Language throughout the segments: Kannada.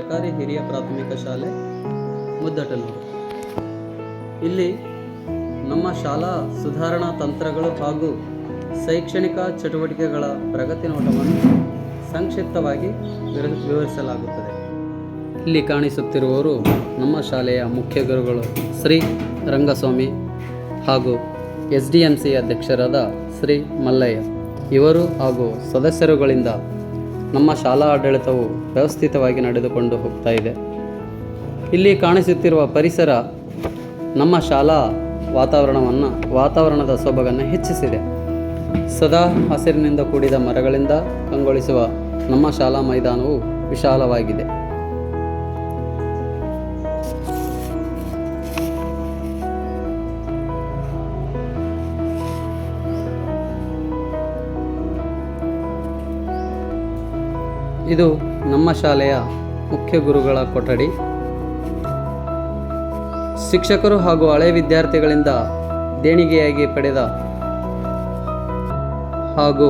ಸರ್ಕಾರಿ ಹಿರಿಯ ಪ್ರಾಥಮಿಕ ಶಾಲೆ ಮುದ್ದಟನೂರು. ಇಲ್ಲಿ ನಮ್ಮ ಶಾಲಾ ಸುಧಾರಣಾ ತಂತ್ರಗಳು ಹಾಗೂ ಶೈಕ್ಷಣಿಕ ಚಟುವಟಿಕೆಗಳ ಪ್ರಗತಿ ನೋಟವನ್ನು ಸಂಕ್ಷಿಪ್ತವಾಗಿ ವಿವರಿಸಲಾಗುತ್ತದೆ. ಇಲ್ಲಿ ಕಾಣಿಸುತ್ತಿರುವವರು ನಮ್ಮ ಶಾಲೆಯ ಮುಖ್ಯ ಗುರುಗಳು ಶ್ರೀ ರಂಗಸ್ವಾಮಿ ಹಾಗೂ SDMC ಅಧ್ಯಕ್ಷರಾದ ಶ್ರೀ ಮಲ್ಲಯ್ಯ. ಇವರು ಹಾಗೂ ಸದಸ್ಯರುಗಳಿಂದ ನಮ್ಮ ಶಾಲಾ ಆಡಳಿತವು ವ್ಯವಸ್ಥಿತವಾಗಿ ನಡೆದುಕೊಂಡು ಹೋಗ್ತಾ ಇದೆ. ಇಲ್ಲಿ ಕಾಣಿಸುತ್ತಿರುವ ಪರಿಸರ ನಮ್ಮ ಶಾಲಾ ವಾತಾವರಣದ ಸೊಬಗನ್ನು ಹೆಚ್ಚಿಸಿದೆ. ಸದಾ ಹಸಿರಿನಿಂದ ಕೂಡಿದ ಮರಗಳಿಂದ ಕಂಗೊಳಿಸುವ ನಮ್ಮ ಶಾಲಾ ಮೈದಾನವು ವಿಶಾಲವಾಗಿದೆ. ಇದು ನಮ್ಮ ಶಾಲೆಯ ಮುಖ್ಯ ಗುರುಗಳ ಕೊಠಡಿ. ಶಿಕ್ಷಕರು ಹಾಗೂ ಹಳೆ ವಿದ್ಯಾರ್ಥಿಗಳಿಂದ ದೇಣಿಗೆಯಾಗಿ ಪಡೆದ ಹಾಗೂ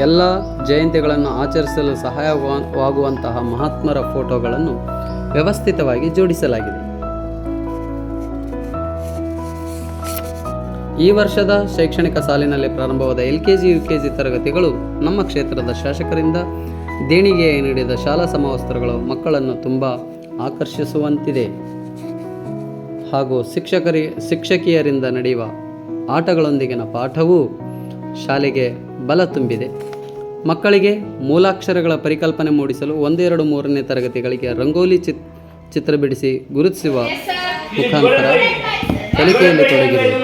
ಎಲ್ಲ ಜಯಂತಿಗಳನ್ನು ಆಚರಿಸಲು ಸಹಾಯವಾಗುವಂತಹ ಮಹಾತ್ಮರ ಫೋಟೋಗಳನ್ನು ವ್ಯವಸ್ಥಿತವಾಗಿ ಜೋಡಿಸಲಾಗಿದೆ. ಈ ವರ್ಷದ ಶೈಕ್ಷಣಿಕ ಸಾಲಿನಲ್ಲಿ ಪ್ರಾರಂಭವಾದ LKG UKG ತರಗತಿಗಳು ನಮ್ಮ ಕ್ಷೇತ್ರದ ಶಾಸಕರಿಂದ ದೇಣಿಗೆ ನೀಡಿದ ಶಾಲಾ ಸಮವಸ್ತ್ರಗಳು ಮಕ್ಕಳನ್ನು ತುಂಬ ಆಕರ್ಷಿಸುವಂತಿದೆ. ಹಾಗೂ ಶಿಕ್ಷಕಿಯರಿಂದ ನಡೆಯುವ ಆಟಗಳೊಂದಿಗಿನ ಪಾಠವೂ ಶಾಲೆಗೆ ಬಲ ತುಂಬಿದೆ. ಮಕ್ಕಳಿಗೆ ಮೂಲಾಕ್ಷರಗಳ ಪರಿಕಲ್ಪನೆ ಮೂಡಿಸಲು 1, 2, 3ನೇ ತರಗತಿಗಳಿಗೆ ರಂಗೋಲಿ ಚಿತ್ರ ಬಿಡಿಸಿ ಗುರುತಿಸುವ ಮುಖಾಂತರ ಕಲಿಕೆಯಲ್ಲಿ ತೊಡಗಿರುವುದು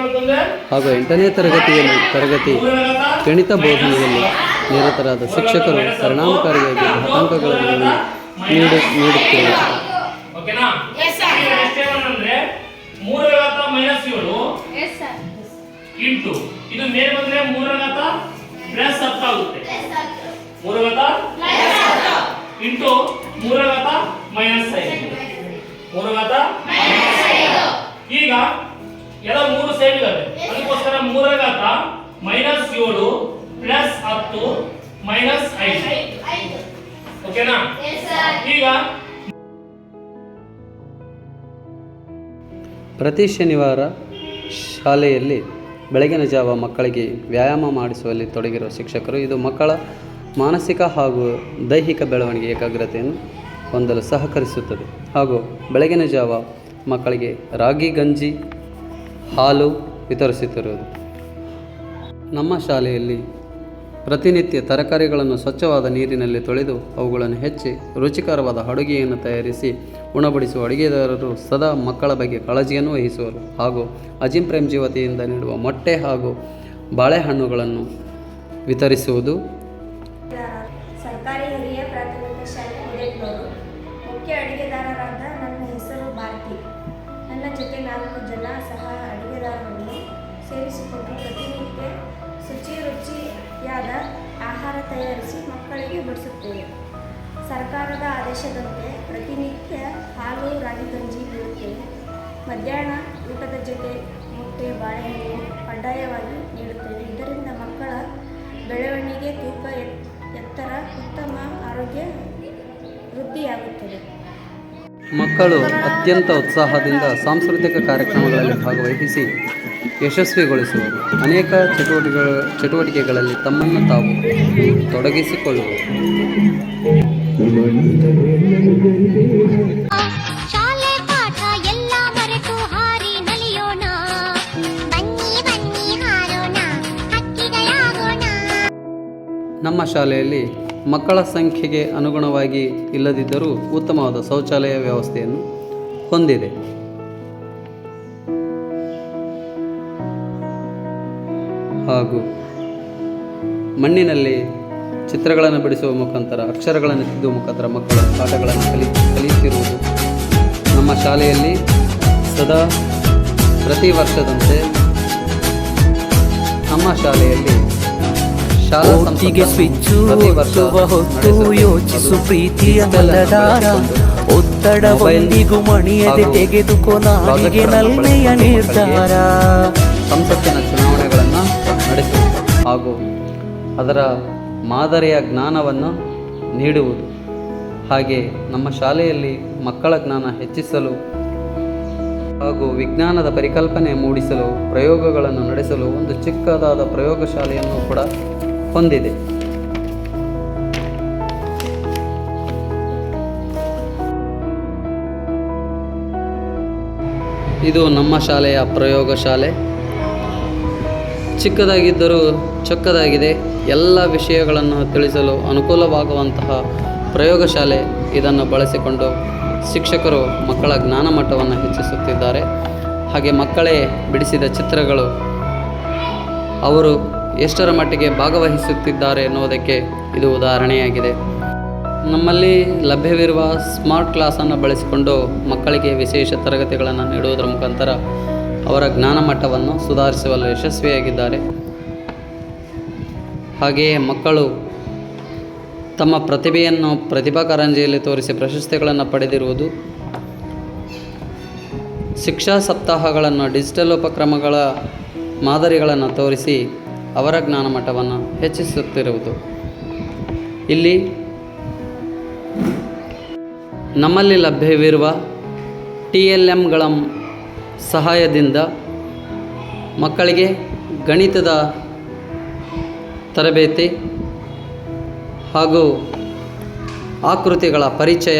ಹಾಗೂ 8ನೇ ತರಗತಿ ಗಣಿತ ಬೋಧನೆಯಲ್ಲಿ ನಿರತರಾದ ಶಿಕ್ಷಕರು ಪರಿಣಾಮಕಾರಿಯಾಗಿ ಘಾತಾಂಕಗಳನ್ನು ನೀಡುತ್ತಿರುವುದು. ಇದು ಮೇಲೆ ಬಂದ್ರೆ 3 ಪ್ಲಸ್ 10 ಆಗುತ್ತೆ. 3 ಇಂಟು 3 ಮೈನಸ್ 5. 3 ಈಗ ಎಲ್ಲ 3 ಸೇಮ್ ಇದಾವೆ. ಅದಕ್ಕೋಸ್ಕರ 3 ಮೈನಸ್ 7 ಪ್ಲಸ್ 10 ಮೈನಸ್ 5. ಓಕೆನಾ? ಈಗ ಪ್ರತಿ ಶನಿವಾರ ಶಾಲೆಯಲ್ಲಿ ಬೆಳಗಿನ ಜಾವ ಮಕ್ಕಳಿಗೆ ವ್ಯಾಯಾಮ ಮಾಡಿಸುವಲ್ಲಿ ತೊಡಗಿರುವ ಶಿಕ್ಷಕರು ಇದು ಮಕ್ಕಳ ಮಾನಸಿಕ ಹಾಗೂ ದೈಹಿಕ ಬೆಳವಣಿಗೆ ಏಕಾಗ್ರತೆಯನ್ನು ಹೊಂದಲು ಸಹಕರಿಸುತ್ತದೆ. ಹಾಗೂ ಬೆಳಗಿನ ಜಾವ ಮಕ್ಕಳಿಗೆ ರಾಗಿ ಗಂಜಿ ಹಾಲು ವಿತರಿಸುತ್ತಿರುವುದು. ನಮ್ಮ ಶಾಲೆಯಲ್ಲಿ ಪ್ರತಿನಿತ್ಯ ತರಕಾರಿಗಳನ್ನು ಸ್ವಚ್ಛವಾದ ನೀರಿನಲ್ಲಿ ತೊಳೆದು ಅವುಗಳನ್ನು ಹೆಚ್ಚಿ ರುಚಿಕರವಾದ ಅಡುಗೆಯನ್ನು ತಯಾರಿಸಿ ಉಣಬಡಿಸುವ ಅಡುಗೆದಾರರು ಸದಾ ಮಕ್ಕಳ ಬಗ್ಗೆ ಕಾಳಜಿಯನ್ನು ವಹಿಸುವರು. ಹಾಗೂ ಅಜಿಂ ಪ್ರೇಮ್ಜಿ ವತಿಯಿಂದ ನೀಡುವ ಮೊಟ್ಟೆ ಹಾಗೂ ಬಾಳೆಹಣ್ಣುಗಳನ್ನು ವಿತರಿಸುವುದು. ಸರ್ಕಾರಿ ಹಿರಿಯ ಪ್ರಾಥಮಿಕ ಶಾಲೆ ಮುದ್ದೇನೂರು. ಮುಖ್ಯ ಅಡುಗೆದಾರರಾದ ನನ್ನ ಹೆಸರು ಭಾರತಿ. ನನ್ನ ಜೊತೆ 4 ಜನ ಸಹ ಅಡುಗೆದಾರರನ್ನು ಸೇರಿಸಿಕೊಂಡು ಪ್ರತಿನಿತ್ಯ ರುಚಿಯಾದ ಆಹಾರ ತಯಾರಿಸಿ ಮಕ್ಕಳಿಗೆ ಬಡಿಸುತ್ತೇವೆ. ಸರ್ಕಾರದ ಆದೇಶದಂತೆ ಪ್ರತಿನಿತ್ಯ ಹಾಲು ರಾಗಿ ಗಂಜಿ ನೀಡುತ್ತೇವೆ. ಮಧ್ಯಾಹ್ನ ಊಟದ ಜೊತೆ ಮೊಟ್ಟೆ ಬಾಳೆಹಣ್ಣು ಕಡ್ಡಾಯವಾಗಿ ನೀಡುತ್ತೇವೆ. ಇದರಿಂದ ಮಕ್ಕಳ ಬೆಳವಣಿಗೆ, ತೂಕ, ಎತ್ತರ, ಉತ್ತಮ ಆರೋಗ್ಯ ವೃದ್ಧಿಯಾಗುತ್ತದೆ. ಮಕ್ಕಳು ಅತ್ಯಂತ ಉತ್ಸಾಹದಿಂದ ಸಾಂಸ್ಕೃತಿಕ ಕಾರ್ಯಕ್ರಮಗಳಲ್ಲಿ ಭಾಗವಹಿಸಿ ಯಶಸ್ವಿಗೊಳಿಸುವರು. ಅನೇಕ ಚಟುವಟಿಕೆಗಳಲ್ಲಿ ತಮ್ಮನ್ನು ತಾವು ತೊಡಗಿಸಿಕೊಳ್ಳುವರು. ಶಾಲೆ ಪಾಠ ಎಲ್ಲ ಮರೆತು ಹಾರಿ ನಲಿಯೋಣ, ಬನ್ನಿ ಬನ್ನಿ ಹಾರೋಣ, ಹಕ್ಕಿಗಳಾಗೋಣ. ನಮ್ಮ ಶಾಲೆಯಲ್ಲಿ ಮಕ್ಕಳ ಸಂಖ್ಯೆಗೆ ಅನುಗುಣವಾಗಿ ಇಲ್ಲದಿದ್ದರೂ ಉತ್ತಮವಾದ ಶೌಚಾಲಯ ವ್ಯವಸ್ಥೆಯನ್ನು ಹೊಂದಿದೆ. ಹಾಗೂ ಮಣ್ಣಿನಲ್ಲಿ ಚಿತ್ರಗಳನ್ನು ಬಿಡಿಸುವ ಮುಖಾಂತರ ಅಕ್ಷರಗಳನ್ನು ತಿದ್ದುವ ಮುಖಾಂತರ ಮಕ್ಕಳು ಪಾಠಗಳನ್ನು ಕಲಿಯುತ್ತಿರುವುದು. ನಮ್ಮ ಶಾಲೆಯಲ್ಲಿ ಸದಾ ಪ್ರತಿ ವರ್ಷದಂತೆ ನಮ್ಮ ಶಾಲೆಯಲ್ಲಿ ಶಾಲಾ ಒಟ್ಟಿಗೆ ಸ್ವಿಚ್ಚು ಒತ್ತುವ ಹೊತ್ತು ಯೋಚಿಸು ಪ್ರೀತಿಯ ಮಲದಾರ ಒತ್ತಡ ಒಂದಿಗೂ ಮಣಿಯದೆ ತೆಗೆದುಕೋ ನಾಡಿಗೆ ನಲ್ಮೆಯ ನಿರ್ಧಾರ. ಸಂಸತ್ತಿನ ಚುನಾವಣೆಗಳನ್ನು ನಡೆಸುವುದು ಹಾಗೂ ಅದರ ಮಾದರಿಯ ಜ್ಞಾನವನ್ನು ನೀಡುವುದು. ಹಾಗೆ ನಮ್ಮ ಶಾಲೆಯಲ್ಲಿ ಮಕ್ಕಳ ಜ್ಞಾನ ಹೆಚ್ಚಿಸಲು ಹಾಗೂ ವಿಜ್ಞಾನದ ಪರಿಕಲ್ಪನೆ ಮೂಡಿಸಲು ಪ್ರಯೋಗಗಳನ್ನು ನಡೆಸಲು ಒಂದು ಚಿಕ್ಕದಾದ ಪ್ರಯೋಗಶಾಲೆಯನ್ನು ಕೂಡ ಹೊಂದಿದೆ. ಇದು ನಮ್ಮ ಶಾಲೆಯ ಪ್ರಯೋಗಶಾಲೆ. ಚಿಕ್ಕದಾಗಿದ್ದರೂ ಚೊಕ್ಕದಾಗಿದೆ. ಎಲ್ಲ ವಿಷಯಗಳನ್ನು ತಿಳಿಸಲು ಅನುಕೂಲವಾಗುವಂತಹ ಪ್ರಯೋಗಶಾಲೆ. ಇದನ್ನು ಬಳಸಿಕೊಂಡು ಶಿಕ್ಷಕರು ಮಕ್ಕಳ ಜ್ಞಾನ ಮಟ್ಟವನ್ನು ಹೆಚ್ಚಿಸುತ್ತಿದ್ದಾರೆ. ಹಾಗೆ ಮಕ್ಕಳೇ ಬಿಡಿಸಿದ ಚಿತ್ರಗಳು ಅವರು ಎಷ್ಟರ ಮಟ್ಟಿಗೆ ಭಾಗವಹಿಸುತ್ತಿದ್ದಾರೆ ಎನ್ನುವುದಕ್ಕೆ ಇದು ಉದಾಹರಣೆಯಾಗಿದೆ. ನಮ್ಮಲ್ಲಿ ಲಭ್ಯವಿರುವ ಸ್ಮಾರ್ಟ್ ಕ್ಲಾಸನ್ನು ಬಳಸಿಕೊಂಡು ಮಕ್ಕಳಿಗೆ ವಿಶೇಷ ತರಗತಿಗಳನ್ನು ನೀಡುವುದರ ಮುಖಾಂತರ ಅವರ ಜ್ಞಾನ ಮಟ್ಟವನ್ನು ಸುಧಾರಿಸುವಲ್ಲಿ ಯಶಸ್ವಿಯಾಗಿದ್ದಾರೆ. ಹಾಗೆಯೇ ಮಕ್ಕಳು ತಮ್ಮ ಪ್ರತಿಭೆಯನ್ನು ಪ್ರತಿಭಾ ಕಾರಂಜಿಯಲ್ಲಿ ತೋರಿಸಿ ಪ್ರಶಸ್ತಿಗಳನ್ನು ಪಡೆದಿರುವುದು, ಶಿಕ್ಷಾ ಸಪ್ತಾಹಗಳನ್ನು ಡಿಜಿಟಲ್ ಉಪಕ್ರಮಗಳ ಮಾದರಿಗಳನ್ನು ತೋರಿಸಿ ಅವರ ಜ್ಞಾನ ಮಟ್ಟವನ್ನು ಹೆಚ್ಚಿಸುತ್ತಿರುವುದು. ಇಲ್ಲಿ ನಮ್ಮಲ್ಲಿ ಲಭ್ಯವಿರುವ TLMಗಳ ಸಹಾಯದಿಂದ ಮಕ್ಕಳಿಗೆ ಗಣಿತದ ತರಬೇತಿ ಹಾಗೂ ಆಕೃತಿಗಳ ಪರಿಚಯ,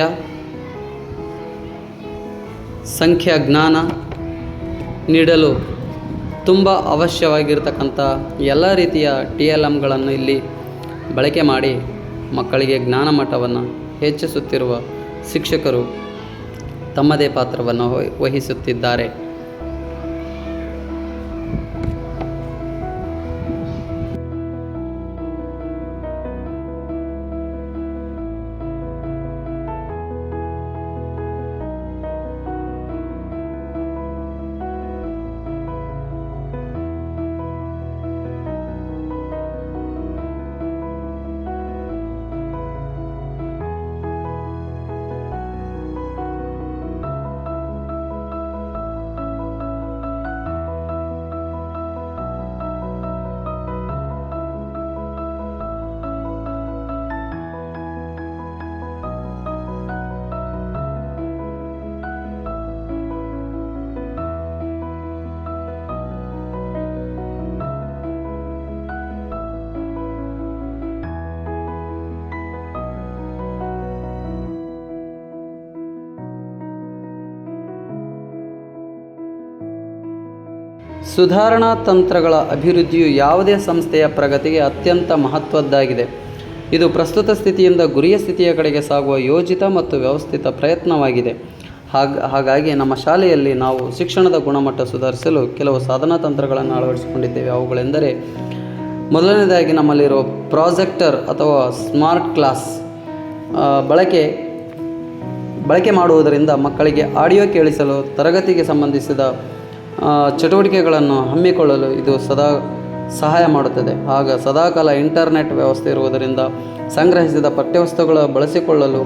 ಸಂಖ್ಯಾ ಜ್ಞಾನ ನೀಡಲು ತುಂಬ ಅವಶ್ಯವಾಗಿರ್ತಕ್ಕಂಥ ಎಲ್ಲ ರೀತಿಯ TLMಗಳನ್ನು ಇಲ್ಲಿ ಬಳಕೆ ಮಾಡಿ ಮಕ್ಕಳಿಗೆ ಜ್ಞಾನ ಮಟ್ಟವನ್ನು ಹೆಚ್ಚಿಸುತ್ತಿರುವ ಶಿಕ್ಷಕರು ತಮ್ಮದೇ ಪಾತ್ರವನ್ನು ವಹಿಸುತ್ತಿದ್ದಾರೆ. ಸುಧಾರಣಾ ತಂತ್ರಗಳ ಅಭಿವೃದ್ಧಿಯು ಯಾವುದೇ ಸಂಸ್ಥೆಯ ಪ್ರಗತಿಗೆ ಅತ್ಯಂತ ಮಹತ್ವದ್ದಾಗಿದೆ. ಇದು ಪ್ರಸ್ತುತ ಸ್ಥಿತಿಯಿಂದ ಗುರಿಯ ಸ್ಥಿತಿಯ ಕಡೆಗೆ ಸಾಗುವ ಯೋಜಿತ ಮತ್ತು ವ್ಯವಸ್ಥಿತ ಪ್ರಯತ್ನವಾಗಿದೆ. ಹಾಗಾಗಿ ನಮ್ಮ ಶಾಲೆಯಲ್ಲಿ ನಾವು ಶಿಕ್ಷಣದ ಗುಣಮಟ್ಟ ಸುಧಾರಿಸಲು ಕೆಲವು ಸಾಧನಾ ತಂತ್ರಗಳನ್ನು ಅಳವಡಿಸಿಕೊಂಡಿದ್ದೇವೆ. ಅವುಗಳೆಂದರೆ, ಮೊದಲನೇದಾಗಿ ನಮ್ಮಲ್ಲಿರುವ ಪ್ರಾಜೆಕ್ಟರ್ ಅಥವಾ ಸ್ಮಾರ್ಟ್ ಕ್ಲಾಸ್ ಬಳಕೆ ಮಾಡುವುದರಿಂದ ಮಕ್ಕಳಿಗೆ ಆಡಿಯೋ ಕೇಳಿಸಲು, ತರಗತಿಗೆ ಸಂಬಂಧಿಸಿದ ಚಟುವಟಿಕೆಗಳನ್ನು ಹಮ್ಮಿಕೊಳ್ಳಲು ಇದು ಸಹಾಯ ಮಾಡುತ್ತದೆ. ಸದಾಕಾಲ ಇಂಟರ್ನೆಟ್ ವ್ಯವಸ್ಥೆ ಇರುವುದರಿಂದ ಸಂಗ್ರಹಿಸಿದ ಪಠ್ಯವಸ್ತುಗಳು ಬಳಸಿಕೊಳ್ಳಲು,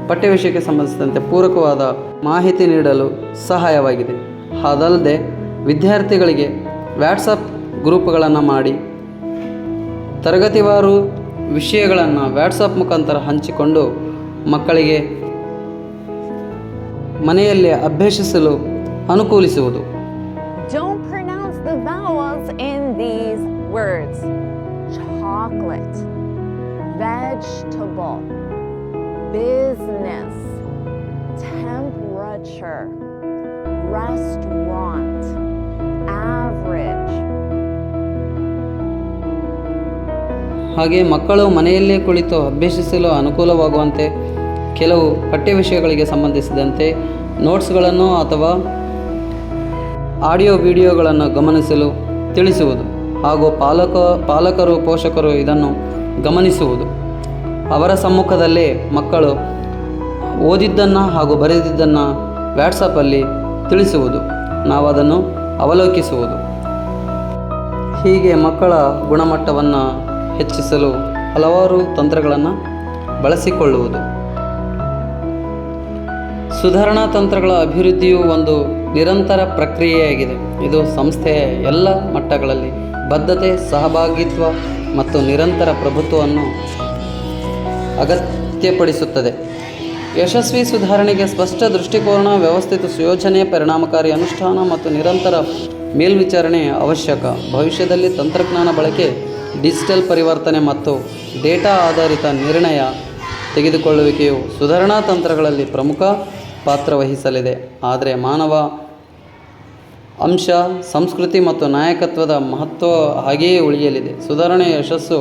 ಪಠ್ಯ ವಿಷಯಕ್ಕೆ ಸಂಬಂಧಿಸಿದಂತೆ ಪೂರಕವಾದ ಮಾಹಿತಿ ನೀಡಲು ಸಹಾಯವಾಗಿದೆ. ಅದಲ್ಲದೆ ವಿದ್ಯಾರ್ಥಿಗಳಿಗೆ ವ್ಯಾಟ್ಸಪ್ ಗ್ರೂಪ್ಗಳನ್ನು ಮಾಡಿ ತರಗತಿವಾರು ವಿಷಯಗಳನ್ನು ವ್ಯಾಟ್ಸಪ್ ಮುಖಾಂತರ ಹಂಚಿಕೊಂಡು ಮಕ್ಕಳಿಗೆ ಮನೆಯಲ್ಲೇ ಅಭ್ಯಸಿಸಲು ಅನುಕೂಲಿಸುವುದು. Don't pronounce the vowels in these words. Chocolate, vegetable, business, temperature, restaurant, average. ಹಾಗೆ ಮಕ್ಕಳು ಮನೆಯಲ್ಲೇ ಕುಳಿತು ಅಭ್ಯಸಿಸಲು ಅನುಕೂಲವಾಗುವಂತೆ ಕೆಲವು ಪಠ್ಯ ವಿಷಯಗಳಿಗೆ ಸಂಬಂಧಿಸಿದಂತೆ ನೋಟ್ಸ್ಗಳನ್ನು ಅಥವಾ ಆಡಿಯೋ ವಿಡಿಯೋಗಳನ್ನು ಗಮನಿಸಲು ತಿಳಿಸುವುದು ಹಾಗೂ ಪಾಲಕರು ಪೋಷಕರು ಇದನ್ನು ಗಮನಿಸುವುದು. ಅವರ ಸಮ್ಮುಖದಲ್ಲೇ ಮಕ್ಕಳು ಓದಿದ್ದನ್ನು ಹಾಗೂ ಬರೆದಿದ್ದನ್ನು ವ್ಯಾಟ್ಸಪ್ಪಲ್ಲಿ ತಿಳಿಸುವುದು, ನಾವು ಅದನ್ನು ಅವಲೋಕಿಸುವುದು. ಹೀಗೆ ಮಕ್ಕಳ ಗುಣಮಟ್ಟವನ್ನು ಹೆಚ್ಚಿಸಲು ಹಲವಾರು ತಂತ್ರಗಳನ್ನು ಬಳಸಿಕೊಳ್ಳುವುದು. ಸುಧಾರಣಾ ತಂತ್ರಗಳ ಅಭಿವೃದ್ಧಿಯು ಒಂದು ನಿರಂತರ ಪ್ರಕ್ರಿಯೆಯಾಗಿದೆ. ಇದು ಸಂಸ್ಥೆಯ ಎಲ್ಲ ಮಟ್ಟಗಳಲ್ಲಿ ಬದ್ಧತೆ, ಸಹಭಾಗಿತ್ವ ಮತ್ತು ನಿರಂತರ ಪ್ರಭುತ್ವವನ್ನು ಅಗತ್ಯಪಡಿಸುತ್ತದೆ. ಯಶಸ್ವಿ ಸುಧಾರಣೆಗೆ ಸ್ಪಷ್ಟ ದೃಷ್ಟಿಕೋನ, ವ್ಯವಸ್ಥಿತ ಸುಯೋಜನೆ, ಪರಿಣಾಮಕಾರಿ ಅನುಷ್ಠಾನ ಮತ್ತು ನಿರಂತರ ಮೇಲ್ವಿಚಾರಣೆ ಅವಶ್ಯಕ. ಭವಿಷ್ಯದಲ್ಲಿ ತಂತ್ರಜ್ಞಾನ ಬಳಕೆ, ಡಿಜಿಟಲ್ ಪರಿವರ್ತನೆ ಮತ್ತು ಡೇಟಾ ಆಧಾರಿತ ನಿರ್ಣಯ ತೆಗೆದುಕೊಳ್ಳುವಿಕೆಯು ಸುಧಾರಣಾ ತಂತ್ರಗಳಲ್ಲಿ ಪ್ರಮುಖ ಪಾತ್ರ ವಹಿಸಲಿದೆ. ಆದರೆ ಮಾನವ ಅಂಶ, ಸಂಸ್ಕೃತಿ ಮತ್ತು ನಾಯಕತ್ವದ ಮಹತ್ವ ಹಾಗೆಯೇ ಉಳಿಯಲಿದೆ. ಸುಧಾರಣೆಯ ಯಶಸ್ಸು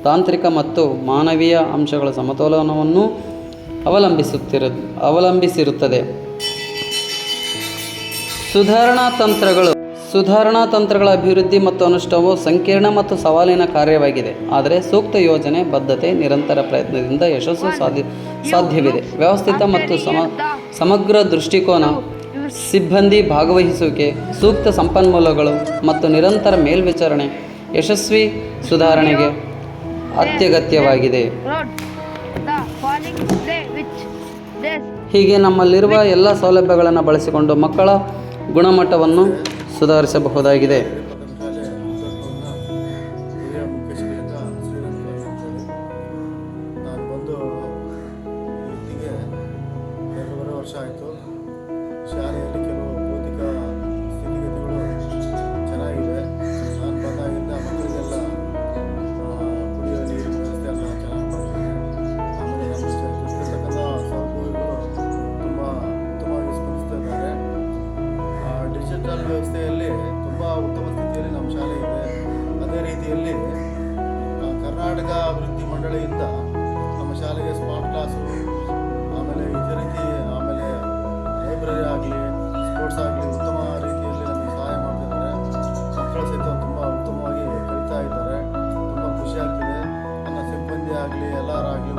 ತಾಂತ್ರಿಕ ಮತ್ತು ಮಾನವೀಯ ಅಂಶಗಳ ಸಮತೋಲನವನ್ನು ಅವಲಂಬಿಸಿರುತ್ತದೆ. ಸುಧಾರಣಾ ತಂತ್ರಗಳ ಅಭಿವೃದ್ಧಿ ಮತ್ತು ಅನುಷ್ಠಾನವು ಸಂಕೀರ್ಣ ಮತ್ತು ಸವಾಲಿನ ಕಾರ್ಯವಾಗಿದೆ. ಆದರೆ ಸೂಕ್ತ ಯೋಜನೆ, ಬದ್ಧತೆ, ನಿರಂತರ ಪ್ರಯತ್ನದಿಂದ ಯಶಸ್ಸು ಸಾಧ್ಯವಿದೆ. ವ್ಯವಸ್ಥಿತ ಮತ್ತು ಸಮಗ್ರ ದೃಷ್ಟಿಕೋನ, ಸಿಬ್ಬಂದಿ ಭಾಗವಹಿಸುವಿಕೆ, ಸೂಕ್ತ ಸಂಪನ್ಮೂಲಗಳು ಮತ್ತು ನಿರಂತರ ಮೇಲ್ವಿಚಾರಣೆ ಯಶಸ್ವಿ ಸುಧಾರಣೆಗೆ ಅತ್ಯಗತ್ಯವಾಗಿದೆ. ಹೀಗೆ ನಮ್ಮಲ್ಲಿರುವ ಎಲ್ಲ ಸೌಲಭ್ಯಗಳನ್ನು ಬಳಸಿಕೊಂಡು ಮಕ್ಕಳ ಗುಣಮಟ್ಟವನ್ನು ಸುಧಾರಿಸಬಹುದಾಗಿದೆ. ನಾನು ಬಂದು ಇಲ್ಲಿಗೆ 2.5 ವರ್ಷ ಆಯಿತು. ಶಾಲೆಯಲ್ಲಿ ಕೆಲವು ಭೌತಿಕ ಸ್ಥಿತಿಗತಿಗಳು ಚೆನ್ನಾಗಿವೆ. ನಾನು ಬಂದಾಗಿಂದ ಮಕ್ಕಳಿಗೆಲ್ಲ ಕುಡಿಯೋ ನೀರಿನ ವ್ಯವಸ್ಥೆ ಎಲ್ಲ ಚೆನ್ನಾಗಿ ಮಾಡಿದ್ದೀನಿ. ಆಮೇಲೆ ನಮ್ಮ ಜೊತೆಗಿರ್ತಕ್ಕಂಥ ಸಹೋದ್ಯೋಗಿಗಳು ತುಂಬ ಉತ್ತಮವಾಗಿ ಸ್ಪಂದಿಸ್ತಾ ಇದ್ದಾರೆ. ಡಿಜಿಟಲ್ ವ್ಯವಸ್ಥೆಯಲ್ಲಿ ತುಂಬ ಉತ್ತಮ ಸ್ಥಿತಿಯಲ್ಲಿ ನಮ್ಮ ಶಾಲೆ ಇದೆ. ಅದೇ ರೀತಿಯಲ್ಲಿ ಕರ್ನಾಟಕ ಅಭಿವೃದ್ಧಿ ಮಂಡಳಿಯಿಂದ ನಮ್ಮ ಶಾಲೆಗೆ ಸ್ಮಾರ್ಟ್ ಕ್ಲಾಸು, ಆಮೇಲೆ ಇದೇ ರೀತಿ ಆಮೇಲೆ ಲೈಬ್ರರಿ ಆಗಲಿ, ಸ್ಪೋರ್ಟ್ಸ್ ಆಗಲಿ ಉತ್ತಮ ರೀತಿಯಲ್ಲಿ ನಮಗೆ ಸಹಾಯ ಮಾಡ್ತಿದ್ದಾರೆ. ಮಕ್ಕಳು ಸಹಿತ ತುಂಬ ಉತ್ತಮವಾಗಿ ಕಲಿತಾ ಇದ್ದಾರೆ. ತುಂಬ ಖುಷಿ ಆಗ್ತಿದೆ. ನನ್ನ ಸಿಬ್ಬಂದಿ ಆಗಲಿ ಎಲ್ಲರಾಗಲಿ